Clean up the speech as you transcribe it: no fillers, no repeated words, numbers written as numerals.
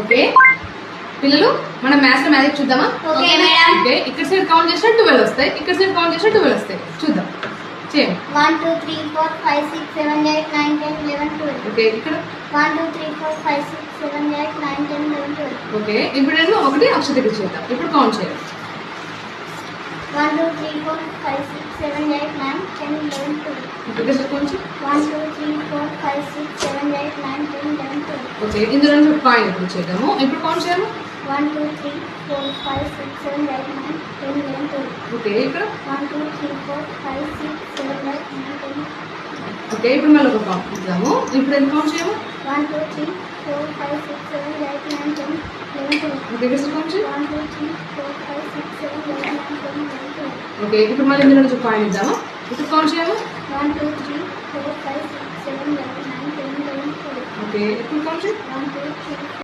Okay పిల్లలు మనం maths లో మ్యాజిక్ చూద్దామా? Okay madam. ఓకే ఇక్కడ సైడ్ కౌంట్ చేసినా 12 వస్తాయి, ఇక్కడ సైడ్ కౌంట్ చేసినా 12 వస్తాయి. చూద్దాం చేయండి. 1 2 3 4 5 6 7 8 9 10 11 12. ఓకే ఇక్కడ 1 2 3 4 5 6 7 8 9 10 11 12. ఓకే ఇప్పుడు నేను ఒకటి అక్షతకి చేద్దాం. ఇప్పుడు కౌంట్ చేయాలి. 1 2 3 4 5 6 7 8 9 10 11 12. ఇక్కడ సైడ్ కౌంట్ 1 2 3 4 5 6 7 8 9 10 11 12. ఓకే ఇందులో నుంచి ఒక కాయిన్ ఇప్పుడు చేద్దాము. ఇప్పుడు కౌంట్ చేయాలి. 1 2 3 4 5 6 7 8 9 10 11 12. ఓకే ఇక్కడ 1 2 3 4 5 6 7 8 9 10. ఓకే ఇప్పుడు మళ్ళీ ఒక కౌంట్ ఇద్దాము. ఇప్పుడు ఎంత కౌంట్ చేయము? 1 2 3 4 5 6 7 8 9 10 11 12. ఓకే ఇక్కడ సైడ్ కౌంట్ చేయి. 1 2 3 4 5 6 7 8 9 10 11 12. ఓకే ఇప్పుడు మళ్ళీ ఇందులో నుంచి ఒక కాయిన్ ఇద్దాము. ఇప్పుడు కౌంట్ చేయము. 1 2 3 4 5 6 7 8 9 10 11 12. ఓకే ఇప్పుడు కౌంట్ చేయి. 1 2 3